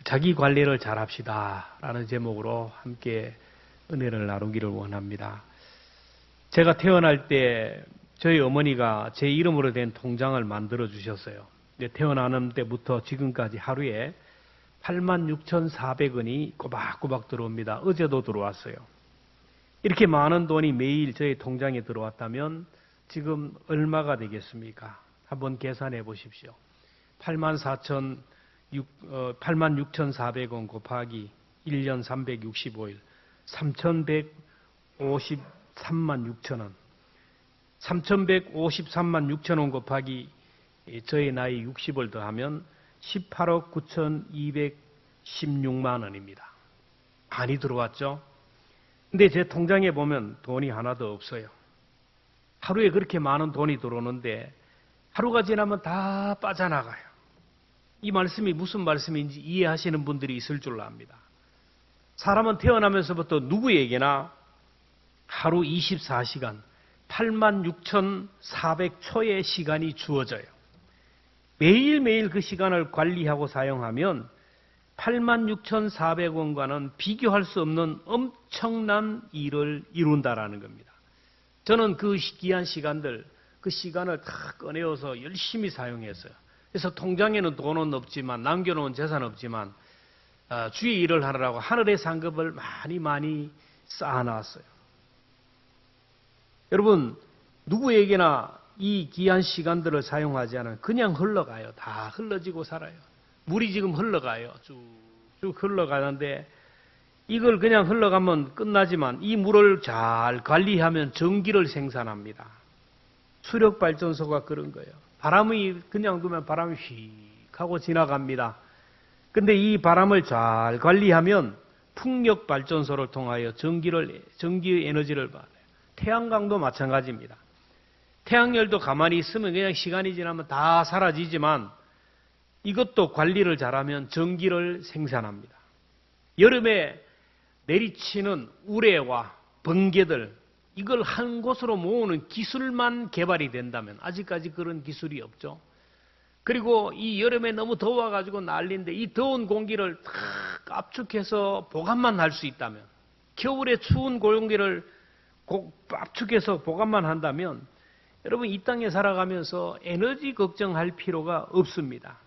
자기 관리를 잘합시다 라는 제목으로 함께 은혜를 나누기를 원합니다. 제가 태어날 때 저희 어머니가 제 이름으로 된 통장을 만들어 주셨어요. 태어나는 때부터 지금까지 하루에 86,400원이 꼬박꼬박 들어옵니다. 어제도 들어왔어요. 이렇게 많은 돈이 매일 저희 통장에 들어왔다면 지금 얼마가 되겠습니까? 한번 계산해 보십시오. 86,400원 곱하기 1년 365일 3,153만 6천원 3,153만 6천원 곱하기 저의 나이 60을 더하면 18억 9,216만 원입니다. 많이 들어왔죠? 근데 제 통장에 보면 돈이 하나도 없어요. 하루에 그렇게 많은 돈이 들어오는데 하루가 지나면 다 빠져나가요. 이 말씀이 무슨 말씀인지 이해하시는 분들이 있을 줄 압니다. 사람은 태어나면서부터 누구에게나 하루 24시간 86,400초의 시간이 주어져요. 매일매일 그 시간을 관리하고 사용하면 86,400원과는 비교할 수 없는 엄청난 일을 이룬다라는 겁니다. 저는 그 귀한 시간을 다 꺼내어서 열심히 사용했어요. 그래서 통장에는 돈은 없지만, 남겨놓은 재산 없지만, 주의 일을 하느라고 하늘의 상급을 많이 쌓아놨어요. 여러분, 누구에게나 이 귀한 시간들을 사용하지 않으면 그냥 흘러가요. 다 흘러지고 살아요. 물이 지금 흘러가요. 쭉 흘러가는데 이걸 그냥 흘러가면 끝나지만 이 물을 잘 관리하면 전기를 생산합니다. 수력발전소가 그런 거예요. 바람이 그냥 두면 바람이 휙 하고 지나갑니다. 근데 이 바람을 잘 관리하면 풍력발전소를 통하여 전기 에너지를 받아요. 태양광도 마찬가지입니다. 태양열도 가만히 있으면 그냥 시간이 지나면 다 사라지지만 이것도 관리를 잘하면 전기를 생산합니다. 여름에 내리치는 우레와 번개들, 이걸 한 곳으로 모으는 기술만 개발이 된다면, 아직까지 그런 기술이 없죠. 그리고 이 여름에 너무 더워가지고 난리인데 이 더운 공기를 탁 압축해서 보관만 할 수 있다면, 겨울에 추운 공기를 압축해서 보관만 한다면 여러분 이 땅에 살아가면서 에너지 걱정할 필요가 없습니다.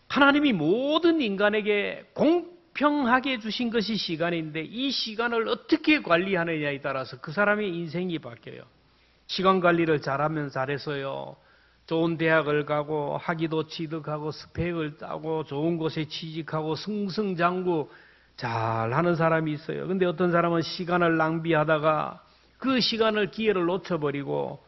하나님이 모든 인간에게 공평하게 주신 것이 시간인데 이 시간을 어떻게 관리하느냐에 따라서 그 사람의 인생이 바뀌어요. 시간 관리를 잘하면 잘해서요. 좋은 대학을 가고 학위도 취득하고 스펙을 따고 좋은 곳에 취직하고 승승장구 잘하는 사람이 있어요. 근데 어떤 사람은 시간을 낭비하다가 그 시간을 기회를 놓쳐버리고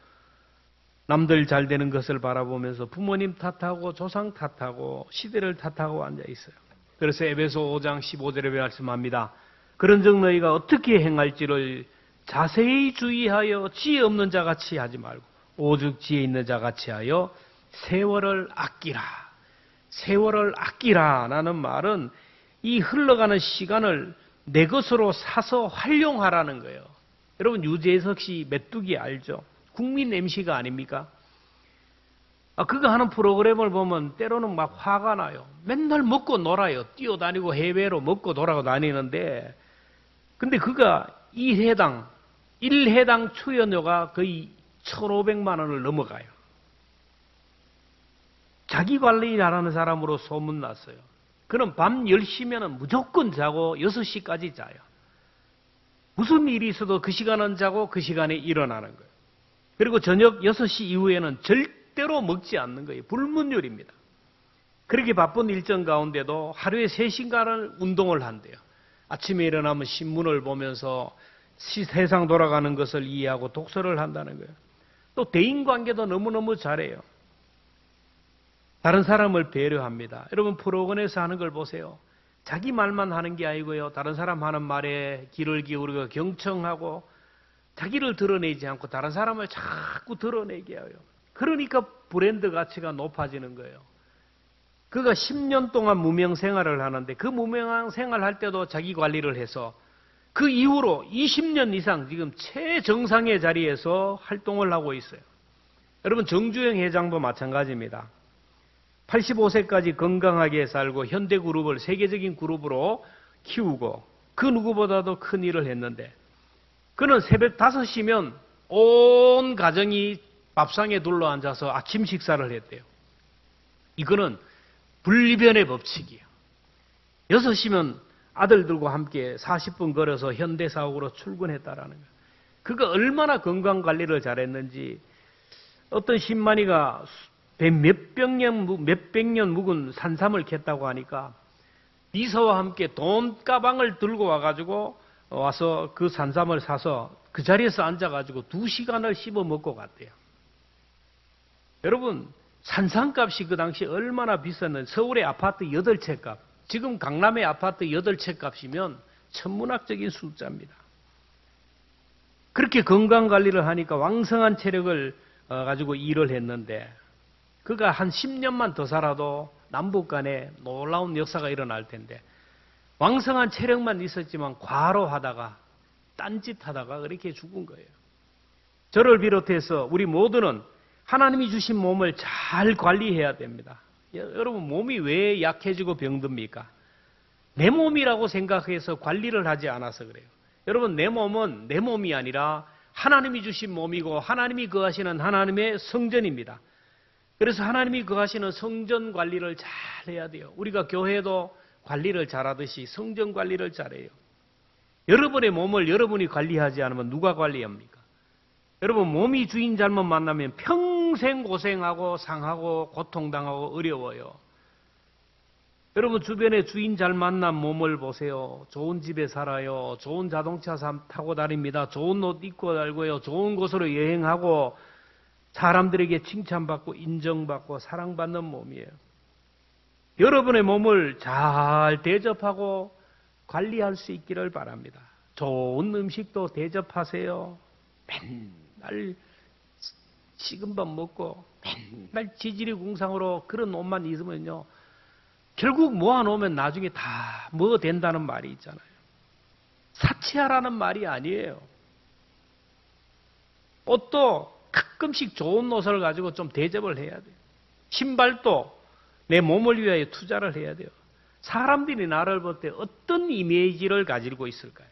남들 잘 되는 것을 바라보면서 부모님 탓하고 조상 탓하고 시대를 탓하고 앉아 있어요. 그래서 에베소 5장 15절에 말씀합니다. 그런즉 너희가 어떻게 행할지를 자세히 주의하여 지혜 없는 자같이 하지 말고 오직 지혜 있는 자같이 하여 세월을 아끼라. 세월을 아끼라라는 말은 이 흘러가는 시간을 내 것으로 사서 활용하라는 거예요. 여러분 유재석 씨 메뚜기 알죠? 국민 MC가 아닙니까? 그거 하는 프로그램을 보면 때로는 막 화가 나요. 맨날 먹고 놀아요. 뛰어다니고 해외로 먹고 돌아고 다니는데 근데 그가 1회당 출연료가 거의 1,500만 원을 넘어가요. 자기 관리 잘하는 사람으로 소문났어요. 그럼 밤 10시면 무조건 자고 6시까지 자요. 무슨 일이 있어도 그 시간은 자고 그 시간에 일어나는 거예요. 그리고 저녁 6시 이후에는 절대로 먹지 않는 거예요. 불문율입니다. 그렇게 바쁜 일정 가운데도 하루에 3시간을 운동을 한대요. 아침에 일어나면 신문을 보면서 세상 돌아가는 것을 이해하고 독서를 한다는 거예요. 또 대인관계도 너무너무 잘해요. 다른 사람을 배려합니다. 여러분 프로그램에서 하는 걸 보세요. 자기 말만 하는 게 아니고요. 다른 사람 하는 말에 귀를 기울이고 경청하고 자기를 드러내지 않고 다른 사람을 자꾸 드러내게 해요. 그러니까 브랜드 가치가 높아지는 거예요. 그가 10년 동안 무명 생활을 하는데 그 무명 생활할 때도 자기 관리를 해서 그 이후로 20년 이상 지금 최정상의 자리에서 활동을 하고 있어요. 여러분 정주영 회장도 마찬가지입니다. 85세까지 건강하게 살고 현대그룹을 세계적인 그룹으로 키우고 그 누구보다도 큰 일을 했는데 그는 새벽 5시면 온 가정이 밥상에 둘러앉아서 아침 식사를 했대요. 이거는 불변의 법칙이에요. 6시면 아들들과 함께 40분 걸어서 현대사옥으로 출근했다라는 거예요. 그가 얼마나 건강관리를 잘했는지 어떤 신만이가 몇백 년 묵은 산삼을 캤다고 하니까 비서와 함께 돈 가방을 들고 와서 그 산삼을 사서 그 자리에서 앉아가지고 2시간을 씹어 먹고 갔대요. 여러분, 산삼값이 그 당시 얼마나 비쌌는지 서울의 아파트 8채 값, 지금 강남의 아파트 8채 값이면 천문학적인 숫자입니다. 그렇게 건강관리를 하니까 왕성한 체력을 가지고 일을 했는데 그가 한 10년만 더 살아도 남북 간에 놀라운 역사가 일어날 텐데 왕성한 체력만 있었지만 과로하다가 딴짓하다가 그렇게 죽은 거예요. 저를 비롯해서 우리 모두는 하나님이 주신 몸을 잘 관리해야 됩니다. 여러분, 몸이 왜 약해지고 병듭니까? 내 몸이라고 생각해서 관리를 하지 않아서 그래요. 여러분, 내 몸은 내 몸이 아니라 하나님이 주신 몸이고 하나님이 거하시는 하나님의 성전입니다. 그래서 하나님이 거하시는 성전 관리를 잘 해야 돼요. 우리가 교회도 관리를 잘하듯이 성전 관리를 잘해요. 여러분의 몸을 여러분이 관리하지 않으면 누가 관리합니까? 여러분, 몸이 주인 잘못 만나면 평생 고생하고 상하고 고통당하고 어려워요. 여러분, 주변에 주인 잘 만난 몸을 보세요. 좋은 집에 살아요. 좋은 자동차 타고 다닙니다. 좋은 옷 입고 다니고요. 좋은 곳으로 여행하고 사람들에게 칭찬받고 인정받고 사랑받는 몸이에요. 여러분의 몸을 잘 대접하고 관리할 수 있기를 바랍니다. 좋은 음식도 대접하세요. 맨날 식은 밥 먹고 맨날 지질이 궁상으로 그런 옷만 입으면요. 결국 모아놓으면 나중에 다 뭐 된다는 말이 있잖아요. 사치하라는 말이 아니에요. 옷도 가끔씩 좋은 옷을 가지고 좀 대접을 해야 돼요. 신발도 내 몸을 위하여 투자를 해야 돼요. 사람들이 나를 볼 때 어떤 이미지를 가지고 있을까요?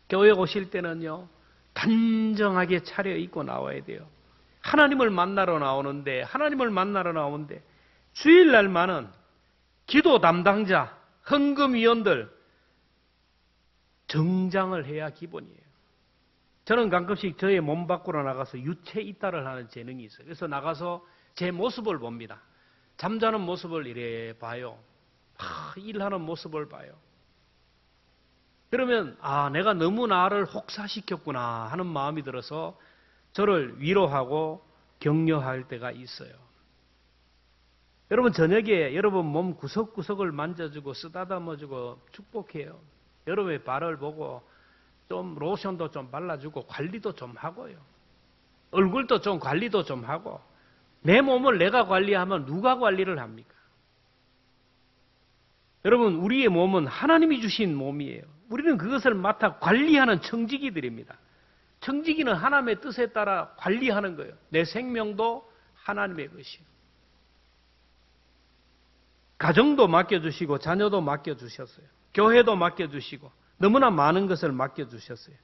교회 오실 때는요, 단정하게 차려입고 나와야 돼요. 하나님을 만나러 나오는데 주일날만은 기도 담당자, 헌금위원들 정장을 해야 기본이에요. 저는 가끔씩 저의 몸 밖으로 나가서 유체 이탈을 하는 재능이 있어요. 그래서 나가서 제 모습을 봅니다. 잠자는 모습을 이래 봐요. 일하는 모습을 봐요. 그러면 내가 너무 나를 혹사시켰구나 하는 마음이 들어서 저를 위로하고 격려할 때가 있어요. 여러분, 저녁에 여러분 몸 구석구석을 만져주고 쓰다듬어주고 축복해요. 여러분의 발을 보고 좀 로션도 좀 발라주고 관리도 좀 하고요. 얼굴도 좀 관리도 좀 하고. 내 몸을 내가 관리하면 누가 관리를 합니까? 여러분, 우리의 몸은 하나님이 주신 몸이에요. 우리는 그것을 맡아 관리하는 청지기들입니다. 청지기는 하나님의 뜻에 따라 관리하는 거예요. 내 생명도 하나님의 것이에요. 가정도 맡겨주시고 자녀도 맡겨주셨어요. 교회도 맡겨주시고 너무나 많은 것을 맡겨주셨어요.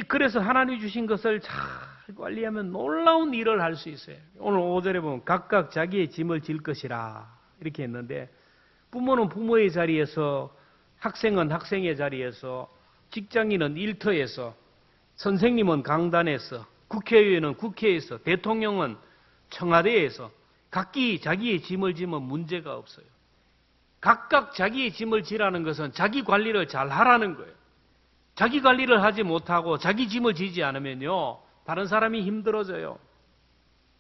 그래서 하나님이 주신 것을 잘 관리하면 놀라운 일을 할 수 있어요. 오늘 5절에 보면 각각 자기의 짐을 질 것이라 이렇게 했는데 부모는 부모의 자리에서, 학생은 학생의 자리에서, 직장인은 일터에서, 선생님은 강단에서, 국회의원은 국회에서, 대통령은 청와대에서 각기 자기의 짐을 지면 문제가 없어요. 각각 자기의 짐을 지라는 것은 자기 관리를 잘 하라는 거예요. 자기 관리를 하지 못하고 자기 짐을 지지 않으면요, 다른 사람이 힘들어져요.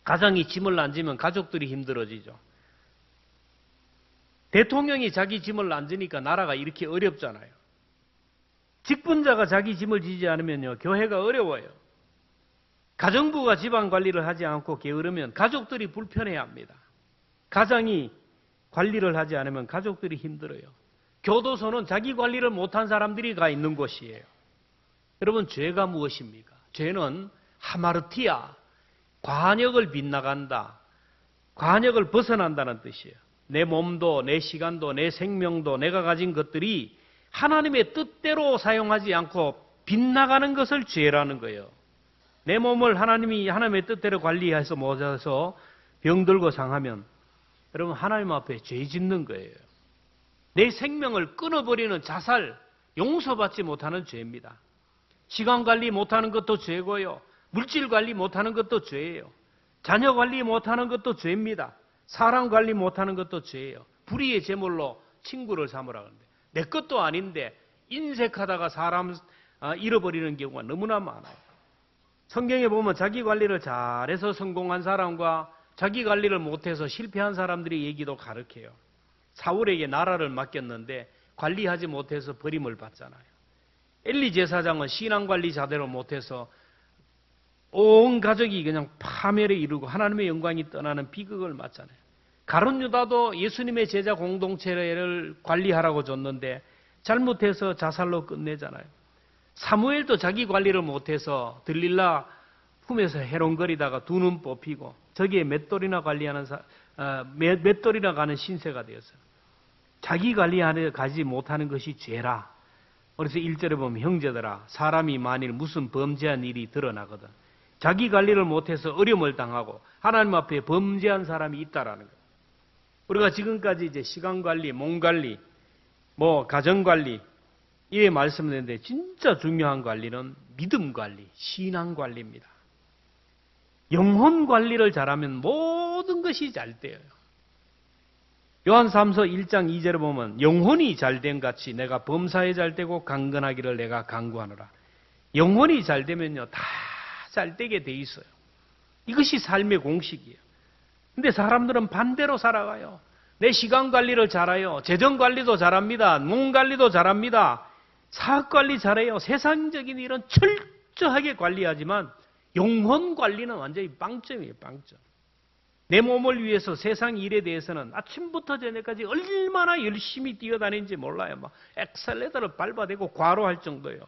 가정이 짐을 안 지면 가족들이 힘들어지죠. 대통령이 자기 짐을 안 지니까 나라가 이렇게 어렵잖아요. 직분자가 자기 짐을 지지 않으면요, 교회가 어려워요. 가정부가 집안 관리를 하지 않고 게으르면 가족들이 불편해합니다. 가장이 관리를 하지 않으면 가족들이 힘들어요. 교도소는 자기 관리를 못한 사람들이 가 있는 곳이에요. 여러분, 죄가 무엇입니까? 죄는 하마르티아, 관역을 빗나간다. 관역을 벗어난다는 뜻이에요. 내 몸도 내 시간도 내 생명도 내가 가진 것들이 하나님의 뜻대로 사용하지 않고 빗나가는 것을 죄라는 거예요. 내 몸을 하나님의 뜻대로 관리해서 못해서 병들고 상하면 여러분 하나님 앞에 죄 짓는 거예요. 내 생명을 끊어버리는 자살, 용서받지 못하는 죄입니다. 시간 관리 못하는 것도 죄고요. 물질 관리 못하는 것도 죄예요. 자녀 관리 못하는 것도 죄입니다. 사람 관리 못하는 것도 죄예요. 불의의 제물로 친구를 삼으라 그러는데 내 것도 아닌데 인색하다가 사람 잃어버리는 경우가 너무나 많아요. 성경에 보면 자기 관리를 잘해서 성공한 사람과 자기 관리를 못해서 실패한 사람들의 얘기도 가르쳐요. 사울에게 나라를 맡겼는데 관리하지 못해서 버림을 받잖아요. 엘리 제사장은 신앙관리 제대로 못해서 온 가족이 그냥 파멸에 이르고 하나님의 영광이 떠나는 비극을 맞잖아요. 가룟 유다도 예수님의 제자 공동체를 관리하라고 줬는데 잘못해서 자살로 끝내잖아요. 사무엘도 자기 관리를 못해서 들릴라 품에서 해롱거리다가 두 눈 뽑히고 저기에 맷돌이나 맷돌이나 가는 신세가 되었어요. 자기 관리하려 가지 못하는 것이 죄라. 그래서 1절에 보면 형제들아 사람이 만일 무슨 범죄한 일이 드러나거든 자기 관리를 못해서 어려움을 당하고 하나님 앞에 범죄한 사람이 있다라는 거예요. 우리가 지금까지 이제 시간 관리, 몸 관리, 가정 관리 이에 말씀드렸는데 진짜 중요한 관리는 믿음 관리, 신앙 관리입니다. 영혼 관리를 잘하면 모든 것이 잘 돼요. 요한3서 1장 2절에 보면 영혼이 잘된 같이 내가 범사에 잘되고 강건하기를 내가 간구하노라. 영혼이 잘되면요 다 잘되게 돼 있어요. 이것이 삶의 공식이에요. 근데 사람들은 반대로 살아가요. 내 시간 관리를 잘해요. 재정 관리도 잘합니다. 몸 관리도 잘합니다. 사업 관리 잘해요. 세상적인 일은 철저하게 관리하지만 영혼 관리는 완전히 빵점이에요. 빵점. 내 몸을 위해서 세상 일에 대해서는 아침부터 저녁까지 얼마나 열심히 뛰어다니는지 몰라요. 막 엑셀레터를 밟아대고 과로할 정도예요.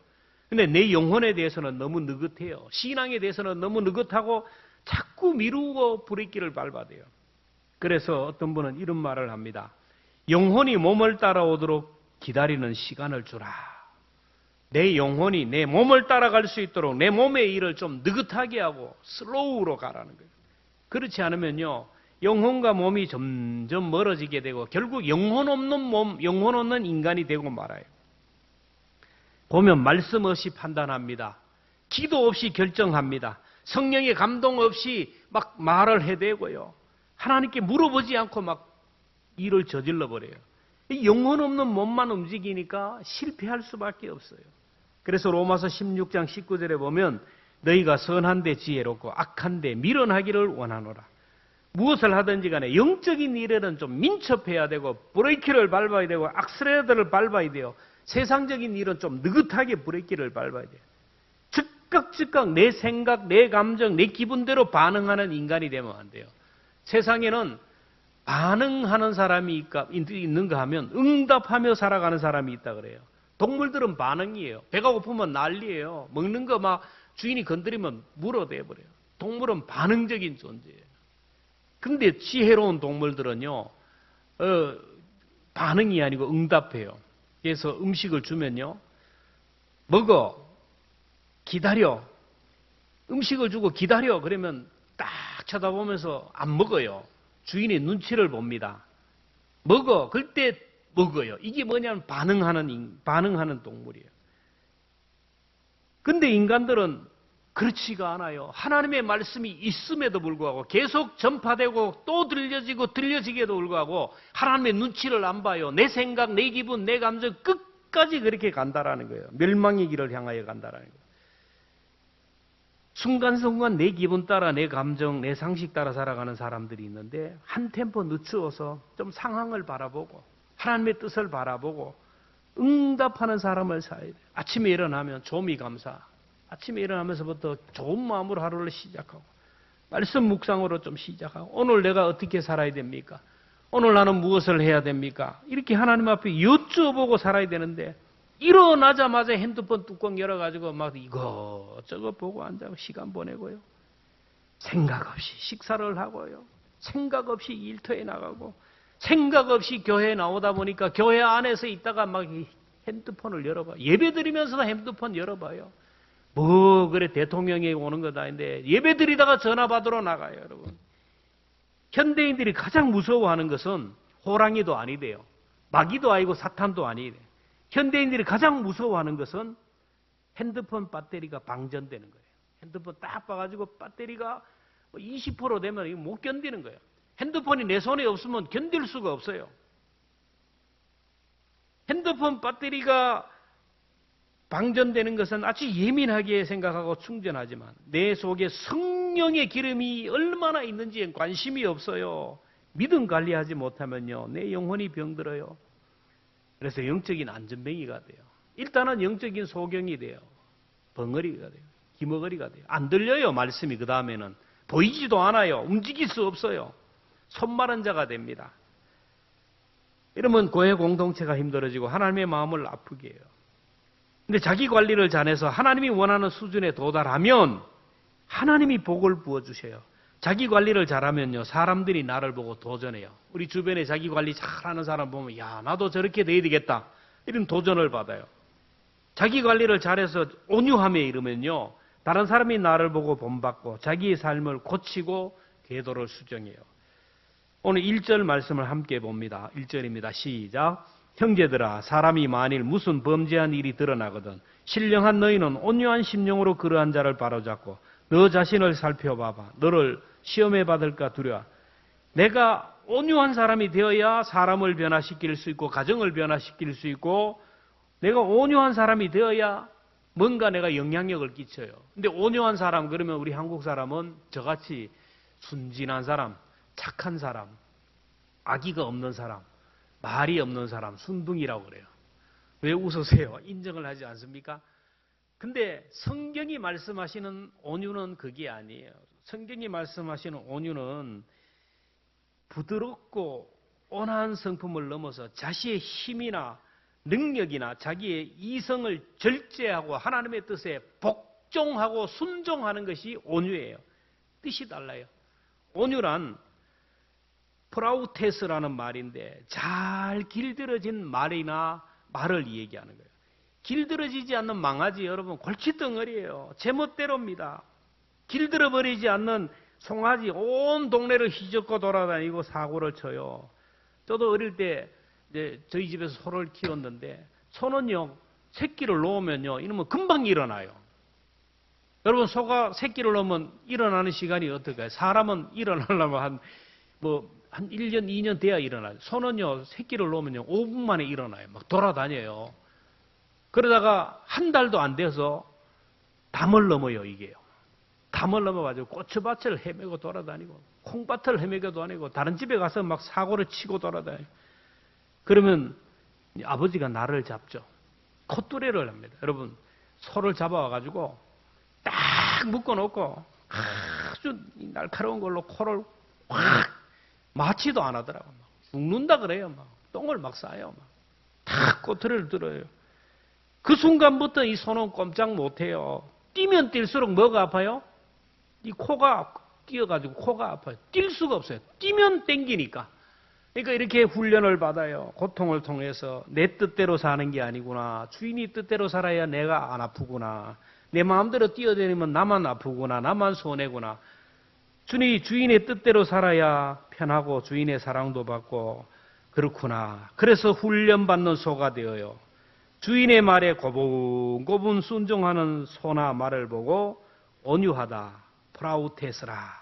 근데 내 영혼에 대해서는 너무 느긋해요. 신앙에 대해서는 너무 느긋하고 자꾸 미루고 브레이크를 밟아대요. 그래서 어떤 분은 이런 말을 합니다. 영혼이 몸을 따라오도록 기다리는 시간을 주라. 내 영혼이 내 몸을 따라갈 수 있도록 내 몸의 일을 좀 느긋하게 하고 슬로우로 가라는 거예요. 그렇지 않으면요, 영혼과 몸이 점점 멀어지게 되고 결국 영혼 없는 몸, 영혼 없는 인간이 되고 말아요. 보면 말씀 없이 판단합니다. 기도 없이 결정합니다. 성령의 감동 없이 막 말을 해대고요. 하나님께 물어보지 않고 막 일을 저질러 버려요. 영혼 없는 몸만 움직이니까 실패할 수밖에 없어요. 그래서 로마서 16장 19절에 보면 너희가 선한데 지혜롭고 악한데 미련하기를 원하노라. 무엇을 하든지 간에 영적인 일에는 좀 민첩해야 되고 브레이크를 밟아야 되고 악셀레터를 밟아야 돼요. 세상적인 일은 좀 느긋하게 브레이크를 밟아야 돼요. 즉각 내 생각, 내 감정, 내 기분대로 반응하는 인간이 되면 안 돼요. 세상에는 반응하는 사람이 있는가 하면 응답하며 살아가는 사람이 있다 그래요. 동물들은 반응이에요. 배가 고프면 난리예요. 먹는 거 막 주인이 건드리면 물어대 버려요. 동물은 반응적인 존재예요. 근데 지혜로운 동물들은요, 반응이 아니고 응답해요. 그래서 음식을 주면요, 먹어, 기다려. 음식을 주고 기다려. 그러면 딱 쳐다보면서 안 먹어요. 주인의 눈치를 봅니다. 먹어. 그때 먹어요. 이게 뭐냐면 반응하는 동물이에요. 근데 인간들은 그렇지가 않아요. 하나님의 말씀이 있음에도 불구하고 계속 전파되고 또 들려지게도 불구하고 하나님의 눈치를 안 봐요. 내 생각, 내 기분, 내 감정 끝까지 그렇게 간다라는 거예요. 멸망의 길을 향하여 간다라는 거예요. 순간순간 내 기분 따라, 내 감정, 내 상식 따라 살아가는 사람들이 있는데 한 템포 늦추어서 좀 상황을 바라보고 하나님의 뜻을 바라보고 응답하는 사람을 사야 돼요. 아침에 일어나면 조미 감사. 아침에 일어나면서부터 좋은 마음으로 하루를 시작하고 말씀 묵상으로 좀 시작하고 오늘 내가 어떻게 살아야 됩니까? 오늘 나는 무엇을 해야 됩니까? 이렇게 하나님 앞에 여쭈어보고 살아야 되는데 일어나자마자 핸드폰 뚜껑 열어가지고 막 이거 저거 보고 앉아서 시간 보내고요. 생각 없이 식사를 하고요. 생각 없이 일터에 나가고 생각 없이 교회에 나오다 보니까 교회 안에서 있다가 막 핸드폰을 열어봐. 예배 드리면서도 핸드폰 열어봐요. 뭐 그래 대통령이 오는 거다 인데 예배 드리다가 전화 받으러 나가요, 여러분. 현대인들이 가장 무서워하는 것은 호랑이도 아니대요. 마귀도 아니고 사탄도 아니래. 현대인들이 가장 무서워하는 것은 핸드폰 배터리가 방전되는 거예요. 핸드폰 딱 봐가지고 배터리가 20% 되면 이거 못 견디는 거예요. 핸드폰이 내 손에 없으면 견딜 수가 없어요. 핸드폰 배터리가 방전되는 것은 아주 예민하게 생각하고 충전하지만 내 속에 성령의 기름이 얼마나 있는지에 관심이 없어요. 믿음 관리하지 못하면요, 내 영혼이 병들어요. 그래서 영적인 안전뱅이가 돼요. 일단은 영적인 소경이 돼요. 벙어리가 돼요. 기머거리가 돼요. 안 들려요, 말씀이. 그 다음에는 보이지도 않아요. 움직일 수 없어요. 손마른 자가 됩니다. 이러면 교회 공동체가 힘들어지고 하나님의 마음을 아프게 해요. 근데 자기 관리를 잘해서 하나님이 원하는 수준에 도달하면 하나님이 복을 부어주셔요. 자기 관리를 잘하면요, 사람들이 나를 보고 도전해요. 우리 주변에 자기 관리 잘하는 사람 보면 야, 나도 저렇게 돼야 되겠다, 이런 도전을 받아요. 자기 관리를 잘해서 온유함에 이르면요, 다른 사람이 나를 보고 본받고 자기의 삶을 고치고 궤도를 수정해요. 오늘 1절 말씀을 함께 봅니다. 1절입니다. 시작. 형제들아, 사람이 만일 무슨 범죄한 일이 드러나거든 신령한 너희는 온유한 심령으로 그러한 자를 바로잡고 너 자신을 살펴봐봐. 너를 시험에 받을까 두려워. 내가 온유한 사람이 되어야 사람을 변화시킬 수 있고 가정을 변화시킬 수 있고, 내가 온유한 사람이 되어야 뭔가 내가 영향력을 끼쳐요. 근데 온유한 사람, 그러면 우리 한국 사람은 저같이 순진한 사람, 착한 사람, 악의가 없는 사람, 말이 없는 사람, 순둥이라고 그래요. 왜 웃으세요? 인정을 하지 않습니까? 근데 성경이 말씀하시는 온유는 그게 아니에요. 성경이 말씀하시는 온유는 부드럽고 온화한 성품을 넘어서 자신의 힘이나 능력이나 자기의 이성을 절제하고 하나님의 뜻에 복종하고 순종하는 것이 온유예요. 뜻이 달라요. 온유란 프라우테스라는 말인데 잘 길들여진 말이나 말을 얘기하는 거예요. 길들여지지 않는 망아지, 여러분, 골칫덩어리예요. 제멋대로입니다. 길들어버리지 않는 송아지, 온 동네를 휘젓고 돌아다니고 사고를 쳐요. 저도 어릴 때 이제 저희 집에서 소를 키웠는데, 소는요, 새끼를 놓으면요, 이러면 금방 일어나요. 여러분, 소가 새끼를 놓으면 일어나는 시간이 어떨까요? 사람은 일어나려면 한 1년, 2년 돼야 일어나요. 소는요, 새끼를 놓으면요, 5분 만에 일어나요. 막 돌아다녀요. 그러다가 한 달도 안 돼서 담을 넘어요, 이게요. 담을 넘어가지고 고추밭을 헤매고 돌아다니고, 콩밭을 헤매고 다니고, 다른 집에 가서 막 사고를 치고 돌아다니고. 그러면 아버지가 나를 잡죠. 콧뚜레를 합니다. 여러분, 소를 잡아와가지고 딱 묶어놓고 아주 날카로운 걸로 코를 확 마취도 안 하더라고. 막 묶는다 그래요. 막 똥을 막 싸요. 막 탁 꼬투리를 들어요. 그 순간부터 이 소는 꼼짝 못해요. 뛰면 뛸수록 뭐가 아파요? 이 코가 뛰어가지고 코가 아파요. 뛸 수가 없어요. 뛰면 땡기니까. 그러니까 이렇게 훈련을 받아요. 고통을 통해서 내 뜻대로 사는 게 아니구나. 주인이 뜻대로 살아야 내가 안 아프구나. 내 마음대로 뛰어다니면 나만 아프구나. 나만 손해구나. 주인의 뜻대로 살아야 편하고 주인의 사랑도 받고 그렇구나. 그래서 훈련받는 소가 되어요. 주인의 말에 고분고분 순종하는 소나 말을 보고 온유하다. 프라우테스라.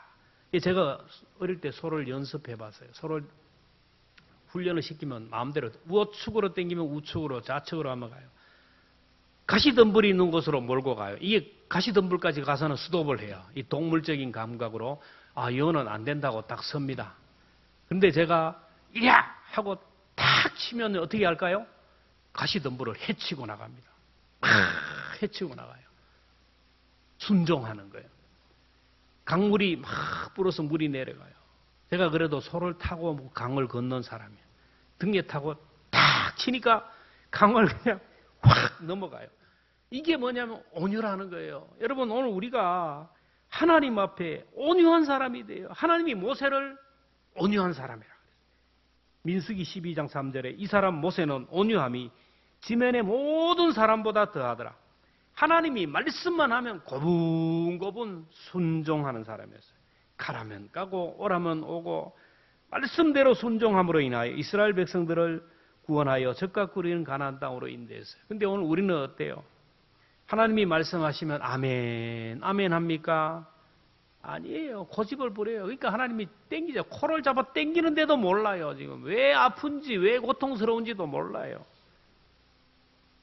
제가 어릴 때 소를 연습해 봤어요. 소를 훈련을 시키면 마음대로 우측으로 당기면 우측으로, 좌측으로 하면 가요. 가시덤불이 있는 곳으로 몰고 가요. 이게 가시덤불까지 가서는 스톱을 해요. 이 동물적인 감각으로 이거는 안 된다고 딱 섭니다. 근데 제가 이랴 하고 탁 치면 어떻게 할까요? 가시덤불을 해치고 나갑니다. 해치고 나가요. 순종하는 거예요. 강물이 막 불어서 물이 내려가요. 제가 그래도 소를 타고 강을 건넌 사람이에요. 등에 타고 탁 치니까 강을 그냥 확 넘어가요. 이게 뭐냐면 온유라는 거예요. 여러분, 오늘 우리가 하나님 앞에 온유한 사람이 돼요. 하나님이 모세를 온유한 사람이라. 민수기 12장 3절에 이 사람 모세는 온유함이 지면의 모든 사람보다 더하더라. 하나님이 말씀만 하면 고분고분 순종하는 사람이었어요. 가라면 가고 오라면 오고 말씀대로 순종함으로 인하여 이스라엘 백성들을 구원하여 적각 꾸리는 가나안 땅으로 인도했어요. 근데 오늘 우리는 어때요? 하나님이 말씀하시면 아멘, 아멘 합니까? 아니에요. 고집을 부려요. 그러니까 하나님이 땡기죠. 코를 잡아 땡기는데도 몰라요. 지금 왜 아픈지, 왜 고통스러운지도 몰라요.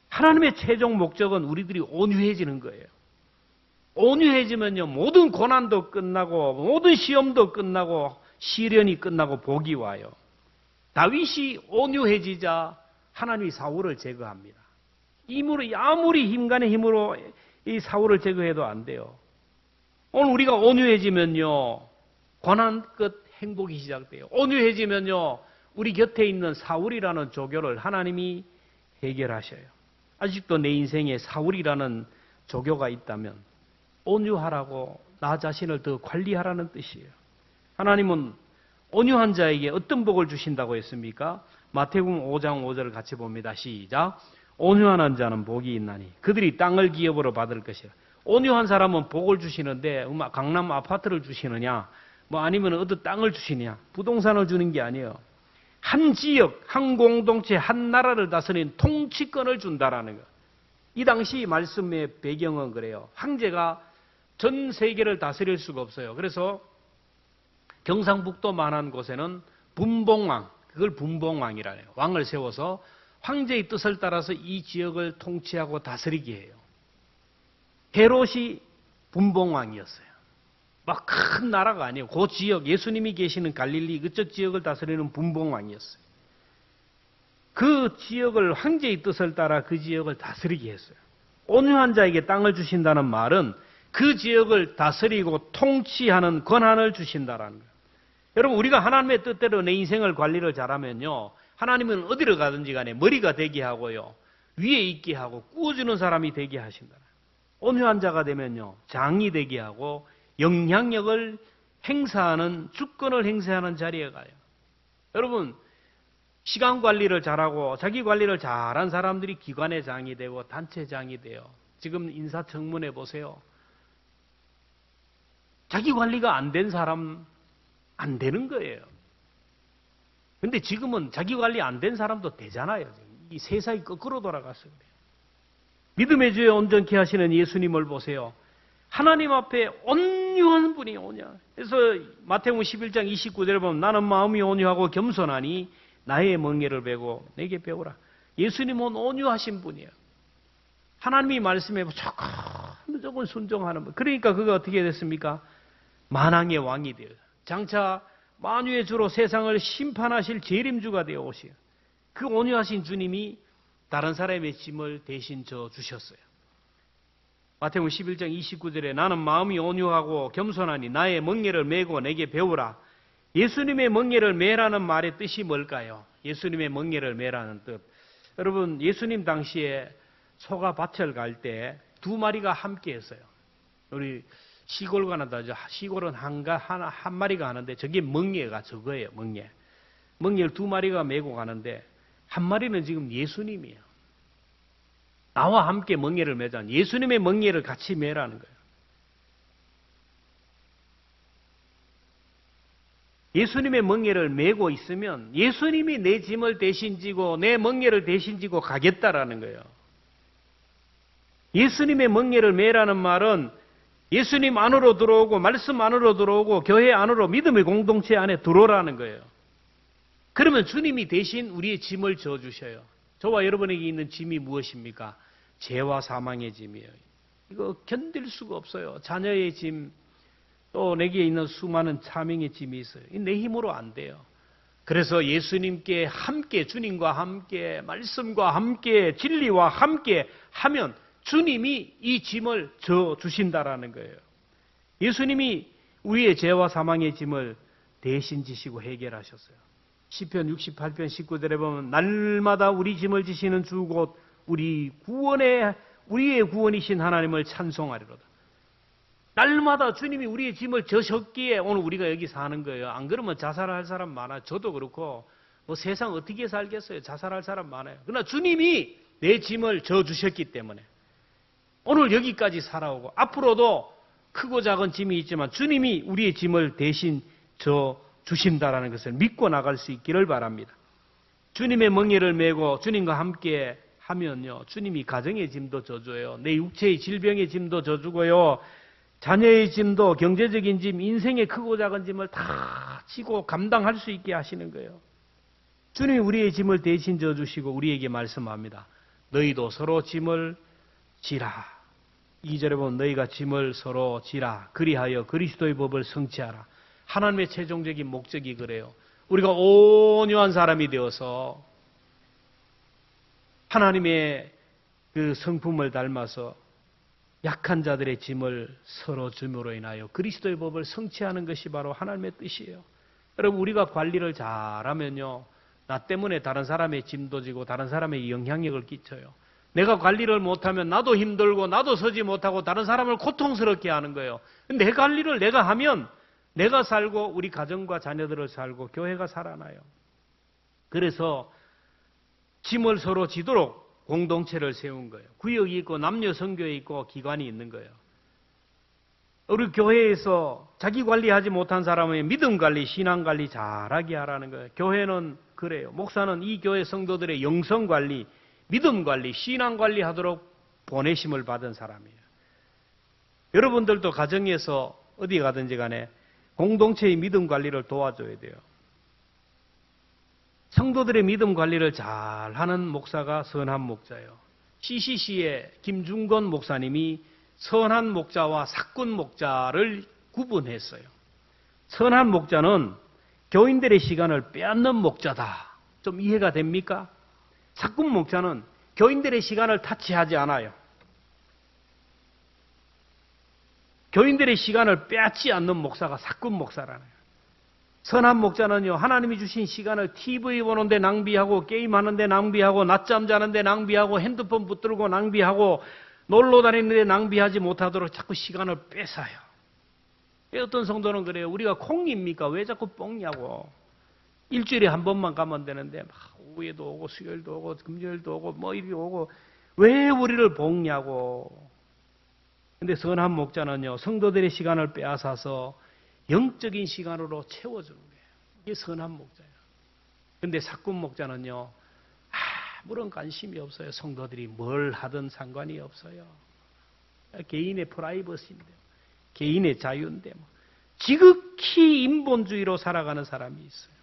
하나님의 최종 목적은 우리들이 온유해지는 거예요. 온유해지면요, 모든 고난도 끝나고, 모든 시험도 끝나고, 시련이 끝나고 복이 와요. 다윗이 온유해지자 하나님이 사울을 제거합니다. 아무리 인간의 힘으로 이 사울을 제거해도 안 돼요. 오늘 우리가 온유해지면요, 고난 끝 행복이 시작돼요. 온유해지면요, 우리 곁에 있는 사울이라는 조교를 하나님이 해결하셔요. 아직도 내 인생에 사울이라는 조교가 있다면 온유하라고 나 자신을 더 관리하라는 뜻이에요. 하나님은 온유한 자에게 어떤 복을 주신다고 했습니까? 마태복음 5장 5절을 같이 봅니다. 시작. 온유한 자는 복이 있나니 그들이 땅을 기업으로 받을 것이라. 온유한 사람은 복을 주시는데 강남 아파트를 주시느냐, 아니면 어떤 땅을 주시느냐, 부동산을 주는 게 아니에요. 한 지역, 한 공동체, 한 나라를 다스리는 통치권을 준다라는 거예요. 이 당시 말씀의 배경은 그래요. 황제가 전 세계를 다스릴 수가 없어요. 그래서 경상북도만한 곳에는 분봉왕, 그걸 분봉왕이라 해요. 왕을 세워서 황제의 뜻을 따라서 이 지역을 통치하고 다스리게 해요. 헤롯이 분봉왕이었어요. 막 큰 나라가 아니에요. 그 지역, 예수님이 계시는 갈릴리 그쪽 지역을 다스리는 분봉왕이었어요. 그 지역을 황제의 뜻을 따라 그 지역을 다스리게 했어요. 온유한 자에게 땅을 주신다는 말은 그 지역을 다스리고 통치하는 권한을 주신다라는 거예요. 여러분, 우리가 하나님의 뜻대로 내 인생을 관리를 잘하면요, 하나님은 어디로 가든지 간에 머리가 되게 하고요, 위에 있게 하고 꾸어주는 사람이 되게 하신다. 온유한 자가 되면요, 장이 되게 하고 영향력을 행사하는, 주권을 행사하는 자리에 가요. 여러분, 시간 관리를 잘하고 자기 관리를 잘한 사람들이 기관의 장이 되고 단체장이 돼요. 지금 인사청문회 보세요. 자기 관리가 안 된 사람 안 되는 거예요. 근데 지금은 자기 관리 안 된 사람도 되잖아요. 이 세상이 거꾸로 돌아갔어요. 믿음의 주에 온전케 하시는 예수님을 보세요. 하나님 앞에 온유한 분이 오냐. 그래서 마태복음 11장 29절에 보면 나는 마음이 온유하고 겸손하니 나의 멍에를 베고 내게 배우라. 예수님은 온유하신 분이에요. 하나님이 말씀해 조금 순종하는 분. 그러니까 그가 어떻게 됐습니까? 만왕의 왕이 되어요. 장차 만유의 주로 세상을 심판하실 재림주가 되어 오시요. 그 온유하신 주님이 다른 사람의 짐을 대신 져 주셨어요. 마태복음 11장 29절에 나는 마음이 온유하고 겸손하니 나의 멍에를 메고 내게 배우라. 예수님의 멍에를 메라는 말의 뜻이 뭘까요? 예수님의 멍에를 메라는 뜻. 여러분, 예수님 당시에 소가 밭을 갈 때 두 마리가 함께 했어요. 우리 시골 가는다. 시골은 한 마리가 하는데 저게 멍에가 저거예요. 멍에를 두 마리가 메고 가는데 한 마리는 지금 예수님이에요. 나와 함께 멍에를 메자. 예수님의 멍에를 같이 메라는 거예요. 예수님의 멍에를 메고 있으면 예수님이 내 짐을 대신 지고 내 멍에를 대신 지고 가겠다라는 거예요. 예수님의 멍에를 메라는 말은 예수님 안으로 들어오고 말씀 안으로 들어오고 교회 안으로 믿음의 공동체 안에 들어오라는 거예요. 그러면 주님이 대신 우리의 짐을 져주셔요. 저와 여러분에게 있는 짐이 무엇입니까? 죄와 사망의 짐이에요. 이거 견딜 수가 없어요. 자녀의 짐, 또 내게 있는 수많은 차명의 짐이 있어요. 내 힘으로 안 돼요. 그래서 예수님께 함께, 주님과 함께, 말씀과 함께, 진리와 함께 하면 주님이 이 짐을 져주신다라는 거예요. 예수님이 우리의 죄와 사망의 짐을 대신 지시고 해결하셨어요. 시편 68편 19절에 보면 날마다 우리 짐을 지시는 주 곧 우리의 구원이신 하나님을 찬송하리로다. 날마다 주님이 우리의 짐을 져셨기에 오늘 우리가 여기 사는 거예요. 안 그러면 자살할 사람 많아요. 저도 그렇고 뭐 세상 어떻게 살겠어요. 자살할 사람 많아요. 그러나 주님이 내 짐을 져주셨기 때문에 오늘 여기까지 살아오고 앞으로도 크고 작은 짐이 있지만 주님이 우리의 짐을 대신 져주신다라는 것을 믿고 나갈 수 있기를 바랍니다. 주님의 멍에를 메고 주님과 함께 하면요. 주님이 가정의 짐도 져줘요. 내 육체의 질병의 짐도 져주고요. 자녀의 짐도 경제적인 짐, 인생의 크고 작은 짐을 다 지고 감당할 수 있게 하시는 거예요. 주님이 우리의 짐을 대신 져주시고 우리에게 말씀합니다. 너희도 서로 짐을 지라. 2절에 보면 너희가 짐을 서로 지라. 그리하여 그리스도의 법을 성취하라. 하나님의 최종적인 목적이 그래요. 우리가 온유한 사람이 되어서 하나님의 그 성품을 닮아서 약한 자들의 짐을 서로 줌으로 인하여 그리스도의 법을 성취하는 것이 바로 하나님의 뜻이에요. 여러분 우리가 관리를 잘하면요. 나 때문에 다른 사람의 짐도 지고 다른 사람의 영향력을 끼쳐요. 내가 관리를 못하면 나도 힘들고 나도 서지 못하고 다른 사람을 고통스럽게 하는 거예요. 내 관리를 내가 하면 내가 살고 우리 가정과 자녀들을 살고 교회가 살아나요. 그래서 짐을 서로 지도록 공동체를 세운 거예요. 구역이 있고 남녀 선교에 있고 기관이 있는 거예요. 우리 교회에서 자기 관리하지 못한 사람의 믿음 관리, 신앙 관리 잘하게 하라는 거예요. 교회는 그래요. 목사는 이 교회 성도들의 영성 관리, 믿음 관리, 신앙 관리하도록 보내심을 받은 사람이에요. 여러분들도 가정에서 어디 가든지 간에 공동체의 믿음 관리를 도와줘야 돼요. 성도들의 믿음 관리를 잘하는 목사가 선한 목자예요. CCC의 김중건 목사님이 선한 목자와 사꾼 목자를 구분했어요. 선한 목자는 교인들의 시간을 빼앗는 목자다. 좀 이해가 됩니까? 사꾼 목자는 교인들의 시간을 타치하지 않아요. 교인들의 시간을 빼앗지 않는 목사가 사꾼 목사라는 거예요. 선한 목자는요, 하나님이 주신 시간을 TV 보는데 낭비하고, 게임하는데 낭비하고, 낮잠 자는데 낭비하고, 핸드폰 붙들고 낭비하고, 놀러 다니는데 낭비하지 못하도록 자꾸 시간을 뺏어요. 어떤 성도는 그래요. 우리가 콩입니까? 왜 자꾸 뽕냐고. 일주일에 한 번만 가면 되는데, 막 오후에도 오고, 수요일도 오고, 금요일도 오고, 뭐 이리 오고, 왜 우리를 볶냐고. 근데 선한 목자는요, 성도들의 시간을 빼앗아서 영적인 시간으로 채워주는 거예요. 이게 선한 목자예요. 근데 사꾼 목자는요, 아무런 관심이 없어요. 성도들이 뭘 하든 상관이 없어요. 개인의 프라이버시인데, 개인의 자유인데, 지극히 인본주의로 살아가는 사람이 있어요.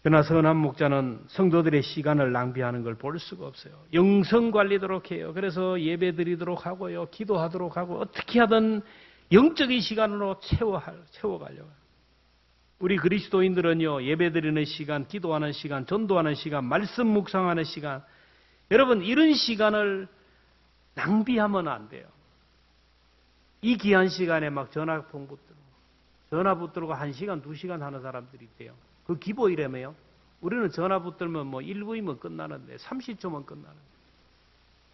그러나 선한 목자는 성도들의 시간을 낭비하는 걸 볼 수가 없어요. 영성 관리도록 해요. 그래서 예배 드리도록 하고요. 기도하도록 하고 어떻게 하든 영적인 시간으로 채워가려고. 우리 그리스도인들은요. 예배 드리는 시간, 기도하는 시간, 전도하는 시간, 말씀 묵상하는 시간. 여러분 이런 시간을 낭비하면 안 돼요. 이 귀한 시간에 막 전화 붙들고 1시간, 2시간 하는 사람들이 있대요. 그 기보이라며요. 우리는 전화 붙들면 뭐 1부이면 끝나는데 30초면 끝나는데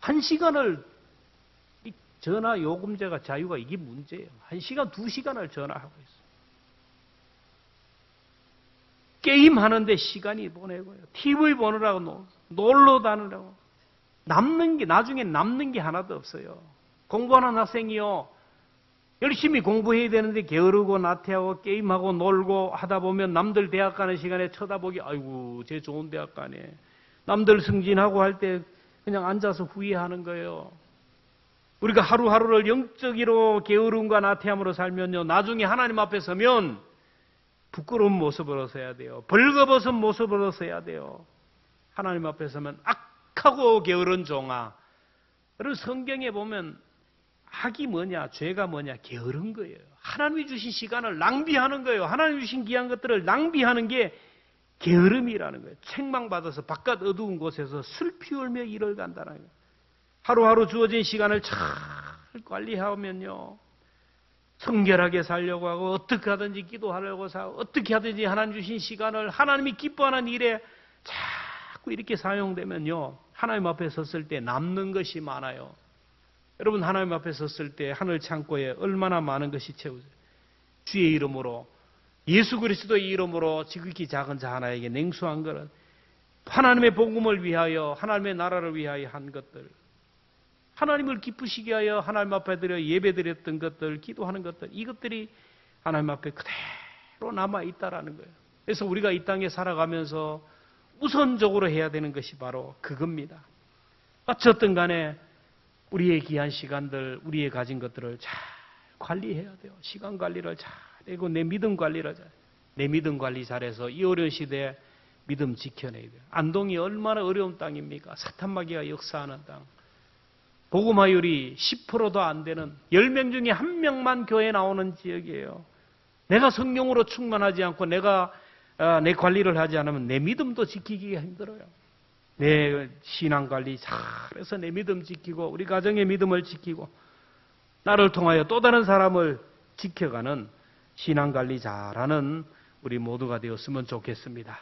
1시간을 전화 요금제가 자유가 이게 문제예요. 1시간, 2시간을 전화하고 있어요. 게임하는데 시간이 보내고요. TV 보느라고 놀러 다니라고 나중에 남는 게 하나도 없어요. 공부하는 학생이요. 열심히 공부해야 되는데 게으르고 나태하고 게임하고 놀고 하다 보면 남들 대학 가는 시간에 쳐다보기 아이고 쟤 좋은 대학 가네. 남들 승진하고 할 때 그냥 앉아서 후회하는 거예요. 우리가 하루하루를 영적으로 게으름과 나태함으로 살면요. 나중에 하나님 앞에 서면 부끄러운 모습으로 서야 돼요. 벌거벗은 모습으로 서야 돼요. 하나님 앞에 서면 악하고 게으른 종아. 여러분 성경에 보면 악이 뭐냐, 죄가 뭐냐, 게으른 거예요. 하나님이 주신 시간을 낭비하는 거예요. 하나님이 주신 귀한 것들을 낭비하는 게 게으름이라는 거예요. 책망받아서 바깥 어두운 곳에서 슬피 울며 일을 간다는 거예요. 하루하루 주어진 시간을 잘 관리하면요. 성결하게 살려고 하고 어떻게 하든지 기도하려고 하고 어떻게 하든지 하나님 주신 시간을 하나님이 기뻐하는 일에 자꾸 이렇게 사용되면요. 하나님 앞에 섰을 때 남는 것이 많아요. 여러분 하나님 앞에 섰을 때 하늘 창고에 얼마나 많은 것이 채워져요. 주의 이름으로, 예수 그리스도의 이름으로 지극히 작은 자 하나에게 냉수한 것은 하나님의 복음을 위하여, 하나님의 나라를 위하여 한 것들, 하나님을 기쁘시게 하여 하나님 앞에 드려 예배드렸던 것들, 기도하는 것들, 이것들이 하나님 앞에 그대로 남아있다라는 거예요. 그래서 우리가 이 땅에 살아가면서 우선적으로 해야 되는 것이 바로 그겁니다. 어쨌든 간에 우리의 귀한 시간들, 우리의 가진 것들을 잘 관리해야 돼요. 시간 관리를 잘 하고 내 믿음 관리를 잘. 내 믿음 관리 잘해서 이 어려운 시대에 믿음 지켜내야 돼요. 안동이 얼마나 어려운 땅입니까? 사탄마귀가 역사하는 땅. 복음화율이 10%도 안 되는 10명 중에 1명만 교회에 나오는 지역이에요. 내가 성령으로 충만하지 않고 내가 내 관리를 하지 않으면 내 믿음도 지키기가 힘들어요. 내 신앙관리 잘해서 내 믿음 지키고 우리 가정의 믿음을 지키고 나를 통하여 또 다른 사람을 지켜가는 신앙관리 잘하는 우리 모두가 되었으면 좋겠습니다.